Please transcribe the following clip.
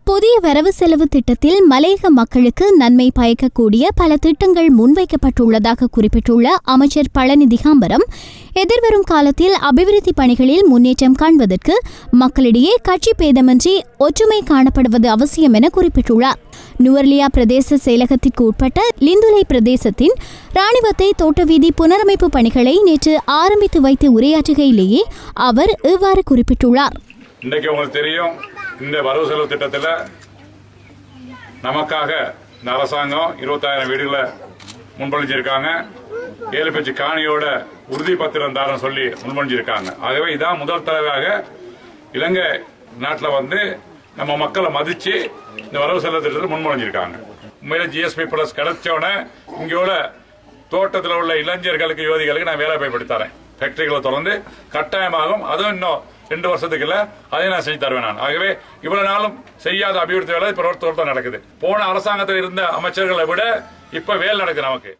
புதிய வரவு செலவு திட்டத்தில் மலையக மக்களுக்கு நன்மை பயக்கக்கூடிய பல திட்டங்கள் முன்வைக்கப்பட்டுள்ளதாக குறிப்பிட்டுள்ள அமைச்சர் பழனி திகாம்பரம், எதிர்வரும் காலத்தில் அபிவிருத்தி பணிகளில் முன்னேற்றம் காண்பதற்கு மக்களிடையே கட்சி பேதமின்றி ஒற்றுமை காணப்படுவது அவசியம் என குறிப்பிட்டுள்ளார். நுவர்லியா பிரதேச செயலகத்திற்கு உட்பட்ட லிந்துலை பிரதேசத்தின் ராணிவத்தை தோட்டவீதி புனரமைப்பு பணிகளை நேற்று ஆரம்பித்து வைத்து உரையாற்றுகையிலேயே அவர் இவ்வாறு குறிப்பிட்டுள்ளார். இன்றைக்கு உங்களுக்கு தெரியும், இந்த வரவு செலவு திட்டத்தில் நமக்காக இந்த அரசாங்கம் 20,000 வீடுகளை முன்மொழிஞ்சிருக்காங்க. 7 பேச்சு காணியோட உறுதி பத்திரம் தாரம் சொல்லி முன்மொழிஞ்சிருக்காங்க. ஆகவே இதான் முதல் தடவையாக இலங்கை நாட்டில் வந்து நம்ம மக்களை மதிச்சு இந்த வரவு செலவு திட்டத்தில் முன்மொழிஞ்சிருக்காங்க. உண்மையில GSP பிளஸ் கிடைச்சோடனே இங்கோட தோட்டத்தில் உள்ள இளைஞர்களுக்கு யுவதிகளுக்கு நான் வேலை பயன்படுத்தி தரேன். ஃபேக்டரிகளை தொடர்ந்து கட்டாயமாகும். அதுவும் இன்னும் 2 வருஷத்துக்கு இல்ல, அதை நான் செஞ்சு தருவேன் நான். ஆகவே இவ்வளவு நாளும் செய்யாத அபிவிருத்தி வேலை இப்ப நடக்குது. போன அரசாங்கத்தில் இருந்த அமைச்சர்களை விட இப்ப வேலை நடக்குது நமக்கு.